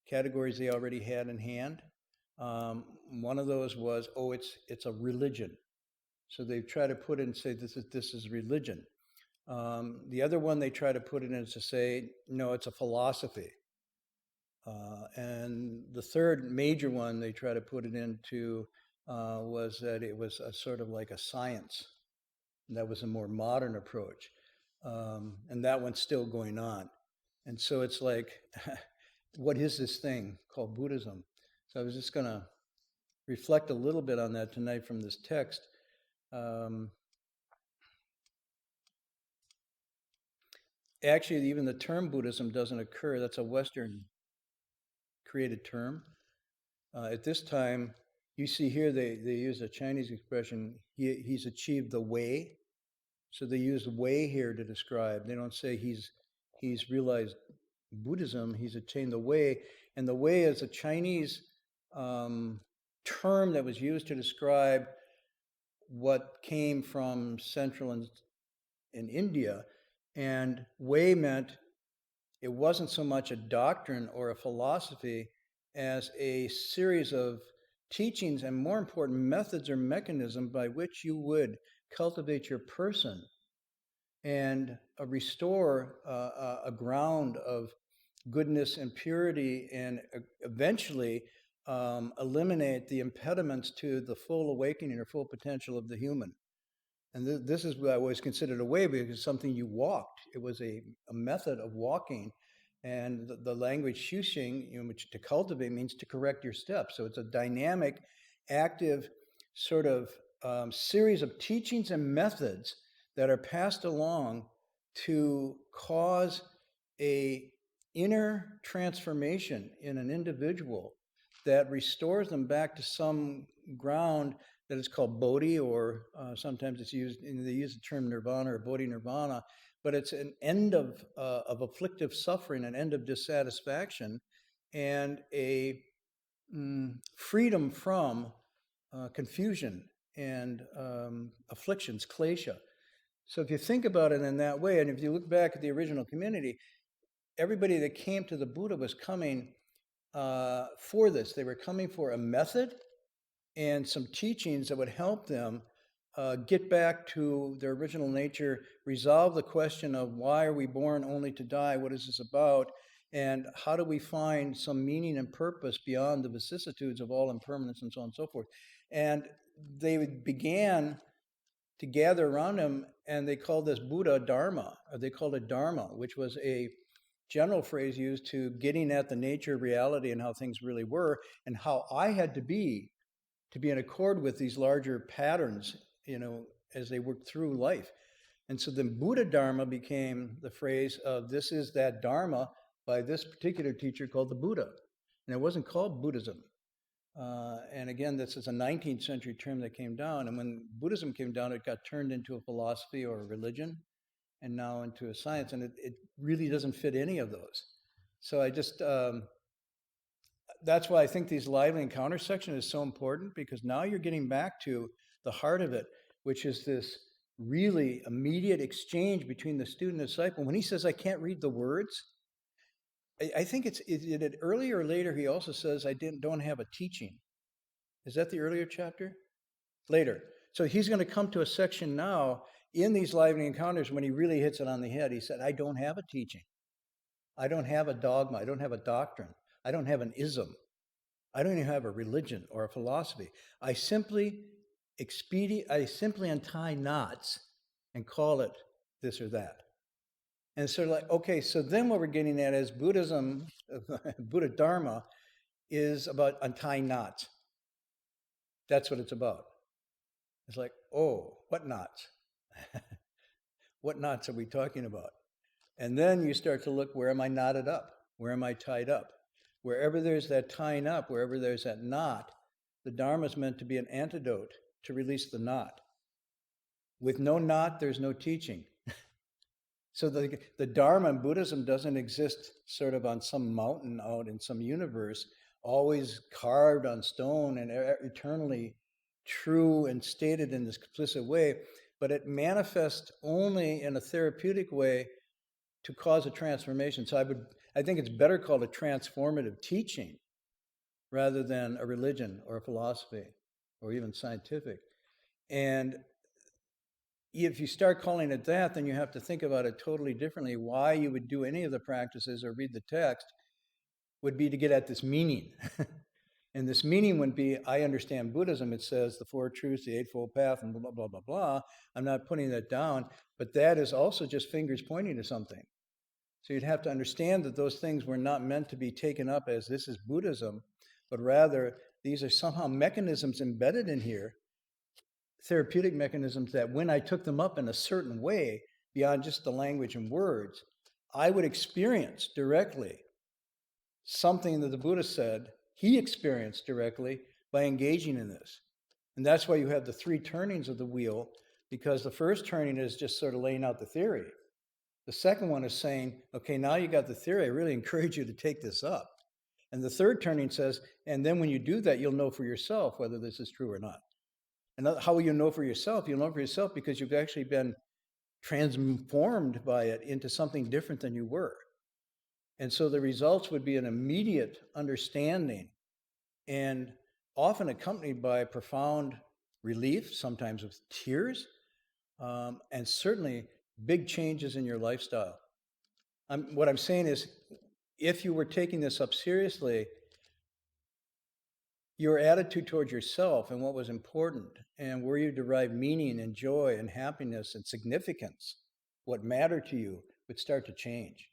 categories they already had in hand. One of those was, it's a religion. So they try to put it and say, this is religion. The other one they try to put it in is to say, no, it's a philosophy. And the third major one they try to put it into was that it was a sort of like a science. That was a more modern approach. And that one's still going on. And so it's like, what is this thing called Buddhism? So I was just going to reflect a little bit on that tonight from this text. Actually, even the term Buddhism doesn't occur. That's a Western created term. At this time, you see here they use a Chinese expression, he's achieved the way. So they use way here to describe. They don't say he's realized Buddhism, he's attained the way. And the way is a Chinese term that was used to describe what came from Central and in India. And way meant it wasn't so much a doctrine or a philosophy as a series of teachings and, more important, methods or mechanism by which you would cultivate your person and restore a ground of goodness and purity, and eventually eliminate the impediments to the full awakening or full potential of the human. And this is what I always considered a way, because it's something you walked. It was a method of walking. And the language shuxing, which to cultivate means to correct your steps. So it's a dynamic, active sort of series of teachings and methods that are passed along to cause a inner transformation in an individual that restores them back to some ground that is called bodhi, or sometimes it's used, they use the term nirvana or bodhi nirvana, but it's an end of afflictive suffering, an end of dissatisfaction, and a freedom from confusion and afflictions, klesha. So if you think about it in that way, and if you look back at the original community, everybody that came to the Buddha was coming for this. They were coming for a method and some teachings that would help them get back to their original nature, resolve the question of why are we born only to die, what is this about, and how do we find some meaning and purpose beyond the vicissitudes of all impermanence and so on and so forth. And they began to gather around him, and they called this Buddha Dharma, or they called it Dharma, which was a general phrase used to getting at the nature of reality and how things really were, and how I had to be in accord with these larger patterns, as they worked through life. And so then Buddha Dharma became the phrase of this is that Dharma by this particular teacher called the Buddha. And it wasn't called Buddhism. And again, this is a 19th century term that came down. And when Buddhism came down, it got turned into a philosophy or a religion, and now into a science. And it really doesn't fit any of those. So I just, that's why I think these lively encounter section is so important, because now you're getting back to the heart of it, which is this really immediate exchange between the student and disciple. When he says, I can't read the words, I think it's earlier or later, he also says, I don't have a teaching. Is that the earlier chapter? Later. So he's going to come to a section now in these lively encounters when he really hits it on the head. He said, I don't have a teaching. I don't have a dogma. I don't have a doctrine. I don't have an ism. I don't even have a religion or a philosophy. I simply untie knots and call it this or that. And so like, okay, so then what we're getting at is Buddhism, Buddha Dharma, is about untying knots. That's what it's about. It's like, oh, what knots? What knots are we talking about? And then you start to look, where am I knotted up? Where am I tied up? Wherever there's that tying up, wherever there's that knot, the Dharma is meant to be an antidote to release the knot. With no knot, there's no teaching. So the Dharma in Buddhism doesn't exist sort of on some mountain out in some universe, always carved on stone and eternally true and stated in this explicit way, but it manifests only in a therapeutic way to cause a transformation. So I think it's better called a transformative teaching rather than a religion or a philosophy or even scientific. And if you start calling it that, then you have to think about it totally differently. Why you would do any of the practices or read the text would be to get at this meaning. And this meaning would be, I understand Buddhism. It says the Four Truths, the Eightfold Path, and blah, blah, blah, blah. I'm not putting that down, but that is also just fingers pointing to something. So you'd have to understand that those things were not meant to be taken up as this is Buddhism, but rather these are somehow mechanisms embedded in here, therapeutic mechanisms that when I took them up in a certain way, beyond just the language and words, I would experience directly something that the Buddha said he experienced directly by engaging in this. And that's why you have the three turnings of the wheel, because the first turning is just sort of laying out the theory. The second one is saying, okay, now you got the theory. I really encourage you to take this up. And the third turning says, and then when you do that, you'll know for yourself whether this is true or not. And how will you know for yourself? You'll know for yourself because you've actually been transformed by it into something different than you were. And so the results would be an immediate understanding and often accompanied by profound relief, sometimes with tears, and certainly big changes in your lifestyle. What I'm saying is, if you were taking this up seriously, your attitude towards yourself and what was important and where you derive meaning and joy and happiness and significance, what mattered to you, would start to change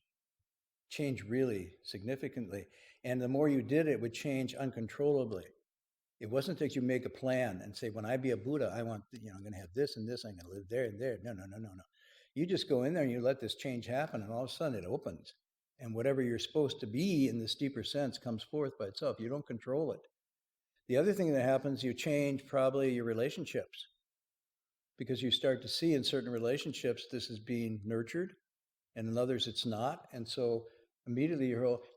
really significantly. And the more you did, it would change uncontrollably. It wasn't that you make a plan and say, when I be a Buddha, I want, I'm going to have this and this, I'm going to live there and there. No. You just go in there and you let this change happen, and all of a sudden it opens. And whatever you're supposed to be in this deeper sense comes forth by itself. You don't control it. The other thing that happens, you change probably your relationships, because you start to see in certain relationships this is being nurtured, and in others it's not. And so immediately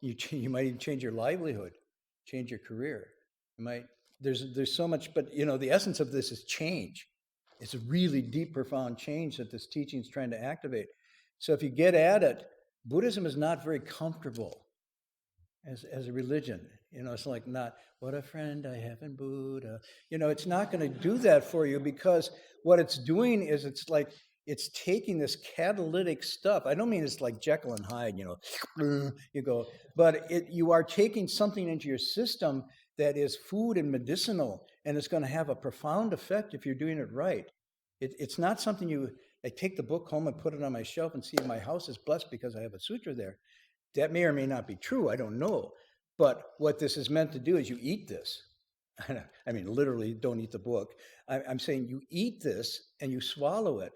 you might even change your livelihood, change your career. There's so much, but the essence of this is change. It's a really deep, profound change that this teaching is trying to activate. So if you get at it, Buddhism is not very comfortable as a religion. It's like not, what a friend I have in Buddha. It's not going to do that for you, because what it's doing is it's taking this catalytic stuff. I don't mean it's like Jekyll and Hyde, you go, but you are taking something into your system that is food and medicinal, and it's going to have a profound effect if you're doing it right. It's not something I take the book home and put it on my shelf and see if my house is blessed because I have a sutra there. That may or may not be true, I don't know. But what this is meant to do is you eat this. I mean, literally, don't eat the book. I'm saying you eat this and you swallow it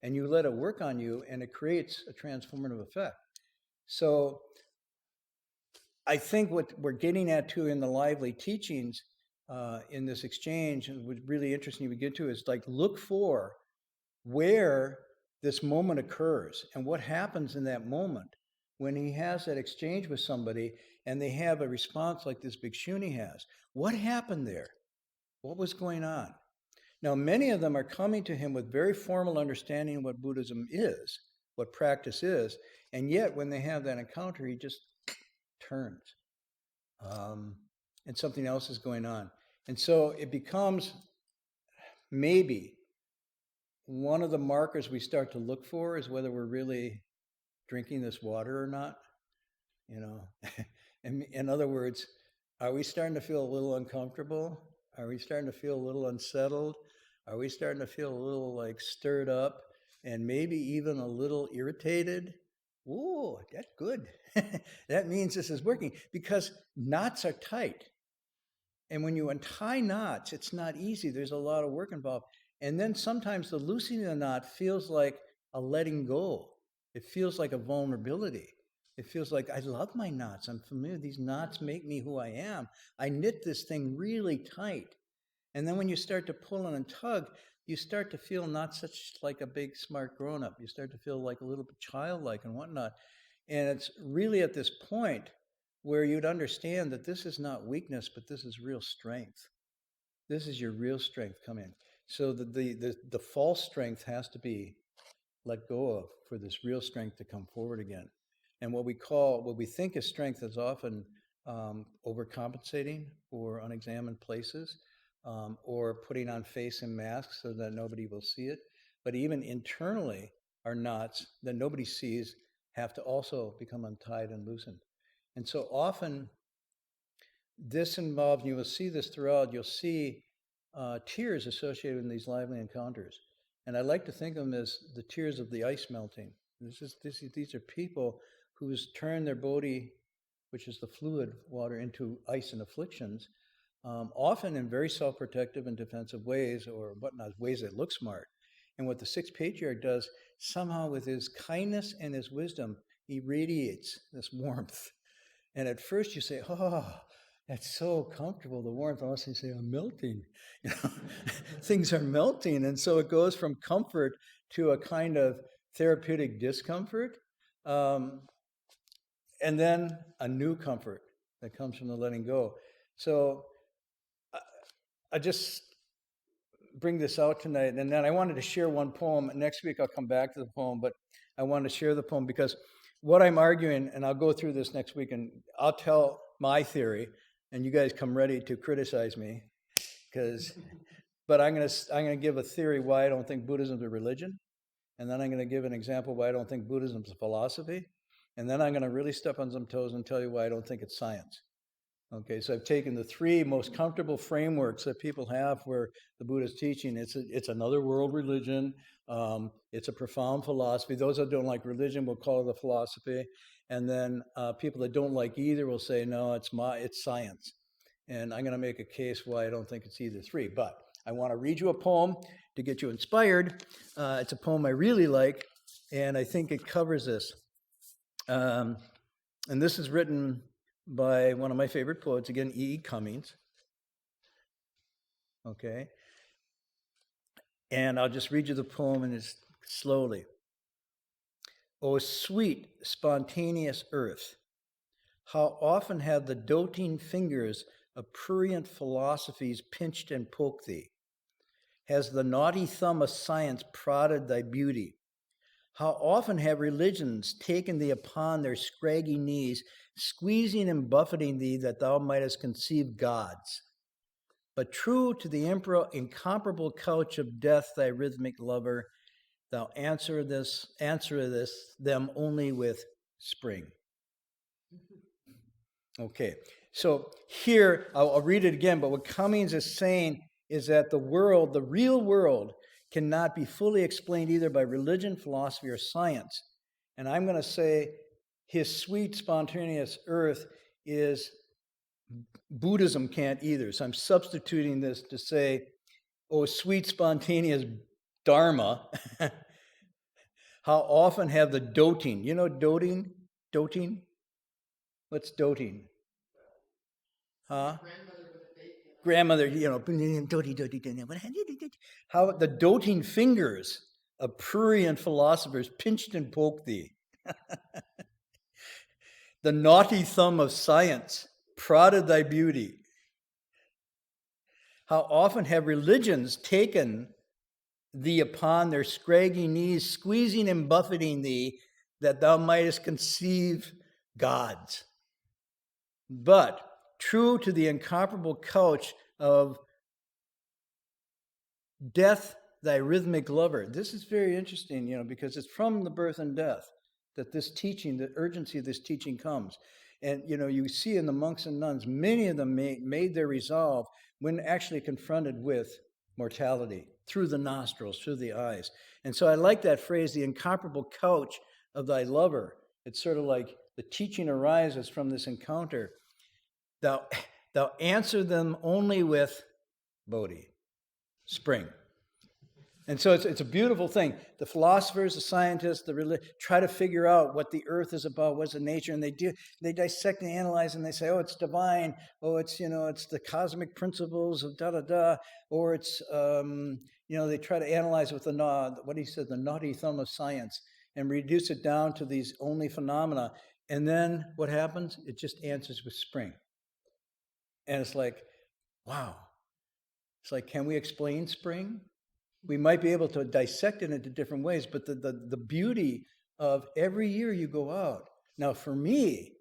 and you let it work on you, and it creates a transformative effect. So I think what we're getting at too in the lively teachings in this exchange, and what's really interesting we get to, is like look for where this moment occurs and what happens in that moment when he has that exchange with somebody and they have a response like this Bhikshuni has. What happened there? What was going on? Now, many of them are coming to him with very formal understanding of what Buddhism is, what practice is, and yet when they have that encounter, he just turns. And something else is going on. And so it becomes maybe one of the markers we start to look for is whether we're really drinking this water or not. In other words, are we starting to feel a little uncomfortable? Are we starting to feel a little unsettled? Are we starting to feel a little like stirred up and maybe even a little irritated? Ooh, that's good. That means this is working, because knots are tight. And when you untie knots, it's not easy. There's a lot of work involved. And then sometimes the loosening of the knot feels like a letting go. It feels like a vulnerability. It feels like, I love my knots. I'm familiar. These knots make me who I am. I knit this thing really tight. And then when you start to pull and tug, you start to feel not such like a big, smart grown-up. You start to feel like a little bit childlike and whatnot. And it's really at this point where you'd understand that this is not weakness, but this is real strength. This is your real strength coming. So the false strength has to be let go of for this real strength to come forward again. And what we think is strength is often overcompensating for unexamined places, or putting on face and masks so that nobody will see it. But even internally, our knots that nobody sees have to also become untied and loosened. And so often this involves, and you will see this throughout, you'll see tears associated with these lively encounters. And I like to think of them as the tears of the ice melting. These are people who's turned their bodhi, which is the fluid water, into ice and afflictions, often in very self-protective and defensive ways, or whatnot, ways that look smart. And what the Sixth Patriarch does, somehow with his kindness and his wisdom, he radiates this warmth. And at first you say, oh, that's so comfortable, the warmth. And also you say, I'm melting. Things are melting. And so it goes from comfort to a kind of therapeutic discomfort. And then a new comfort that comes from the letting go. So I just bring this out tonight. And then I wanted to share one poem. Next week I'll come back to the poem, but I want to share the poem because what I'm arguing, and I'll go through this next week, and I'll tell my theory, and you guys come ready to criticize me, but I'm gonna give a theory why I don't think Buddhism is a religion, and then I'm gonna give an example why I don't think Buddhism is a philosophy, and then I'm gonna really step on some toes and tell you why I don't think it's science. Okay, so I've taken the three most comfortable frameworks that people have where the Buddha is teaching. It's another world religion. It's a profound philosophy. Those that don't like religion will call it a philosophy, and then people that don't like either will say, no, it's science. And I'm going to make a case why I don't think it's either three. But I want to read you a poem to get you inspired. It's a poem I really like, and I think it covers this. And this is written by one of my favorite poets, again, E. Cummings. Okay. And I'll just read you the poem and it's slowly. O sweet, spontaneous earth, how often have the doting fingers of prurient philosophies pinched and poked thee? Has the naughty thumb of science prodded thy beauty? How often have religions taken thee upon their scraggy knees, squeezing and buffeting thee that thou mightest conceive gods? But true to the incomparable couch of death, thy rhythmic lover, thou answerest them only with spring. Okay, so here, I'll read it again, but what Cummings is saying is that the world, the real world, cannot be fully explained either by religion, philosophy, or science. And I'm going to say his sweet, spontaneous earth is Buddhism can't either. So I'm substituting this to say, oh, sweet, spontaneous dharma. How often have the doting, you know doting? Doting? What's doting? Huh? Grandmother with a baby. Grandmother, how the doting fingers of prurient philosophers pinched and poked thee. The naughty thumb of science prodded thy beauty. How often have religions taken thee upon their scraggy knees, squeezing and buffeting thee, that thou mightest conceive gods. But true to the incomparable couch of death, thy rhythmic lover. This is very interesting, because it's from the birth and death that this teaching, the urgency of this teaching comes. And, you see in the monks and nuns, many of them made their resolve when actually confronted with mortality through the nostrils, through the eyes. And so I like that phrase, the incomparable couch of thy lover. It's sort of like the teaching arises from this encounter. Thou answer them only with Bodhi, spring. And so it's a beautiful thing. The philosophers, the scientists, try to figure out what the earth is about, what's the nature, and they dissect and analyze, and they say, oh, it's divine, oh, it's it's the cosmic principles of da-da-da, or it's they try to analyze with the naughty thumb of science, and reduce it down to these only phenomena. And then what happens? It just answers with spring. And it's like, wow. It's like, can we explain spring? We might be able to dissect it into different ways, but the beauty of every year you go out. Now, for me,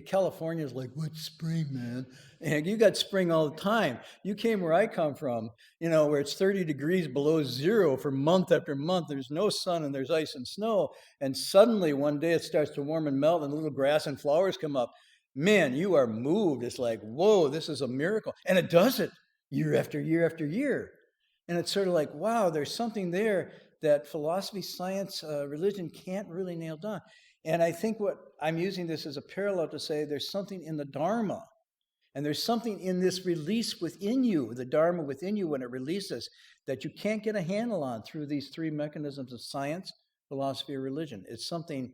California's like, what's spring, man? And you got spring all the time. You came where I come from, where it's 30 degrees below zero for month after month. There's no sun and there's ice and snow. And suddenly one day it starts to warm and melt and little grass and flowers come up. Man, you are moved. It's like, whoa, this is a miracle. And it does it year after year after year. And it's sort of like, wow, there's something there that philosophy, science, religion can't really nail down. And I think what I'm using this as a parallel to say there's something in the dharma, and there's something in this release within you, the dharma within you when it releases, that you can't get a handle on through these three mechanisms of science, philosophy, or religion. It's something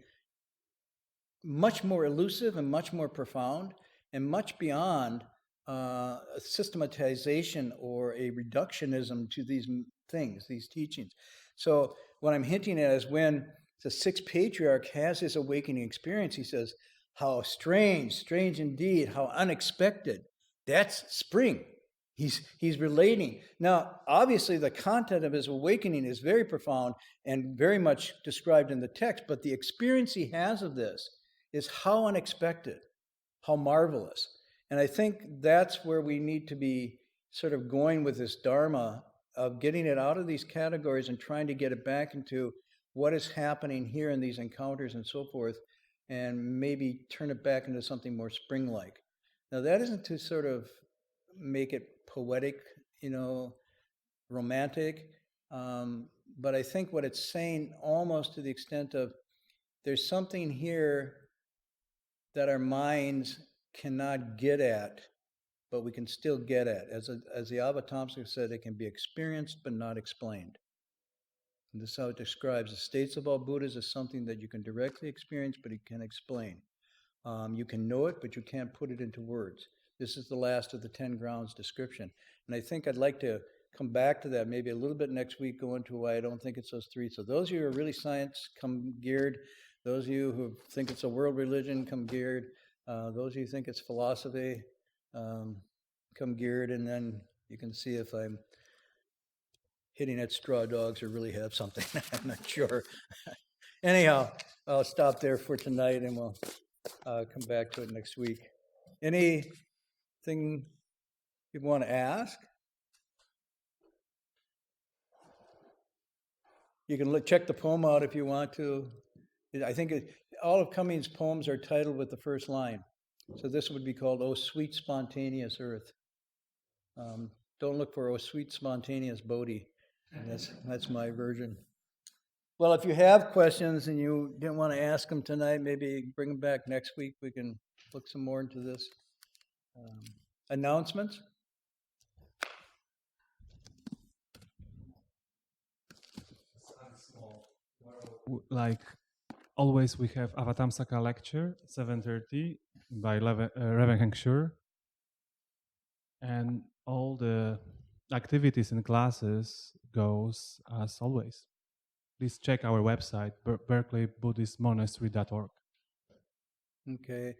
much more elusive and much more profound and much beyond a systematization or a reductionism to these things, these teachings. So what I'm hinting at is when the Sixth Patriarch has his awakening experience, he says, how strange indeed, how unexpected. That's spring. He's relating. Now, obviously, the content of his awakening is very profound and very much described in the text, but the experience he has of this is how unexpected, how marvelous. And I think that's where we need to be sort of going with this dharma of getting it out of these categories and trying to get it back into what is happening here in these encounters and so forth, and maybe turn it back into something more spring-like. Now, that isn't to sort of make it poetic, romantic, but I think what it's saying almost to the extent of there's something here that our minds cannot get at, but we can still get at. As the Avatamsaka said, it can be experienced but not explained. And this is how it describes the states of all Buddhas as something that you can directly experience, but you can't explain. You can know it, but you can't put it into words. This is the last of the 10 grounds description. And I think I'd like to come back to that maybe a little bit next week, go into why I don't think it's those three. So those of you who are really science, come geared. Those of you who think it's a world religion, come geared. Those of you who think it's philosophy, come geared, and then you can see if I'm hitting at straw dogs or really have something. I'm not sure. Anyhow, I'll stop there for tonight and we'll come back to it next week. Anything you want to ask? You can check the poem out if you want to. I think all of Cummings' poems are titled with the first line. So this would be called, "Oh, Sweet Spontaneous Earth." Don't look for "Oh, Sweet Spontaneous Bodhi." And that's my version. Well, if you have questions and you didn't want to ask them tonight, maybe bring them back next week. We can look some more into this. Announcements? Like always, we have Avatamsaka lecture 7:30 by Reverend Heng Shure, and all the activities and classes goes as always. Please check our website, berkeleybuddhistmonastery.org. Okay.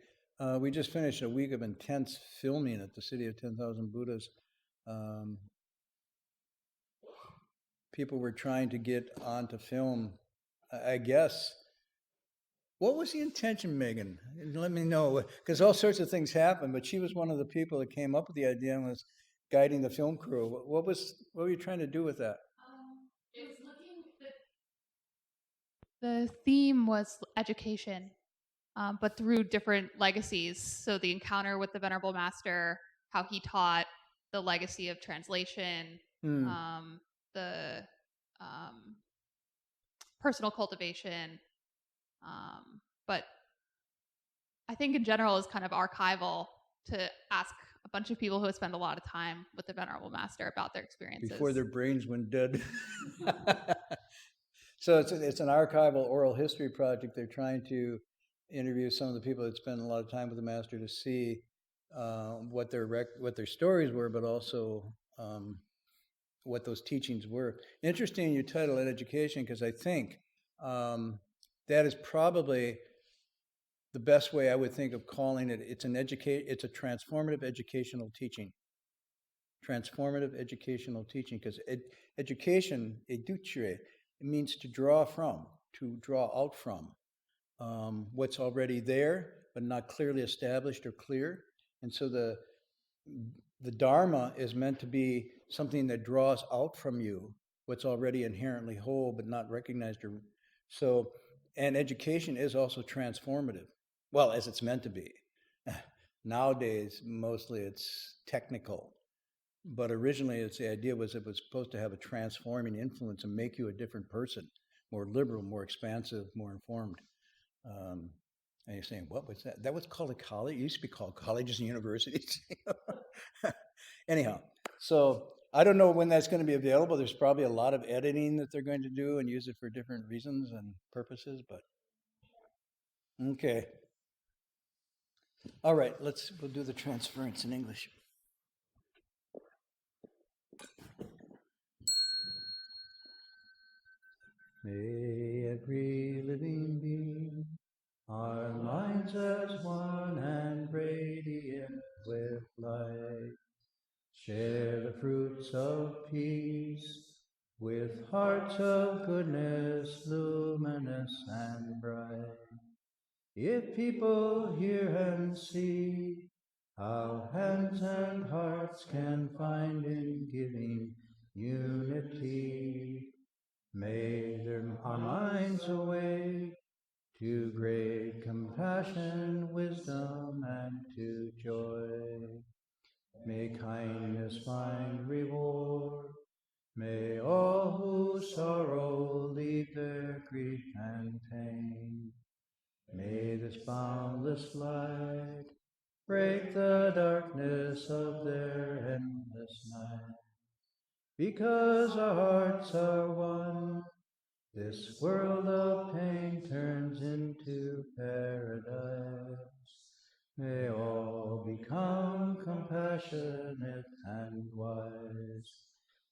We just finished a week of intense filming at the City of 10,000 Buddhas. People were trying to get onto film. I guess. What was the intention, Megan? Let me know, because all sorts of things happen. But she was one of the people that came up with the idea and was guiding the film crew. What were you trying to do with that? It was looking. The theme was education, but through different legacies. So the encounter with the Venerable Master, how he taught, the legacy of translation, the personal cultivation. But I think in general is kind of archival to ask a bunch of people who have spent a lot of time with the Venerable Master about their experiences. Before their brains went dead. So it's an archival oral history project. They're trying to interview some of the people that spend a lot of time with the Master to see what their stories were, but also what those teachings were. Interesting you title it education, because I think that is probably the best way I would think of calling it. It's a transformative educational teaching. Transformative educational teaching, because education, educere, it means to draw from, to draw out from what's already there, but not clearly established or clear. And so the dharma is meant to be something that draws out from you what's already inherently whole, but not recognized. And education is also transformative. Well, as it's meant to be. Nowadays, mostly it's technical. But originally, the idea was it was supposed to have a transforming influence and make you a different person, more liberal, more expansive, more informed. And you're saying, what was that? That was called a college? It used to be called colleges and universities. Anyhow, so I don't know when that's going to be available. There's probably a lot of editing that they're going to do and use it for different reasons and purposes, but okay. All right, we'll do the transference in English. May every living being, our minds as one and radiant with light, share the fruits of peace with hearts of goodness, luminous and bright. If people hear and see how hands and hearts can find in giving unity, may our minds awake to great compassion, wisdom, and to joy. May kindness find reward. May all who sorrow leave their grief and pain. May this boundless light break the darkness of their endless night. Because our hearts are one, this world of pain turns into paradise. May all become compassionate and wise.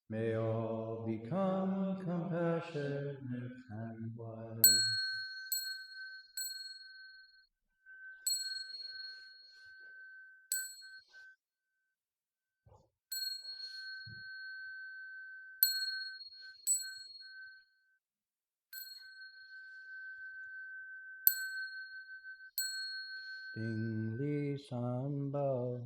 May all become compassionate and wise. Ding Li San Bao.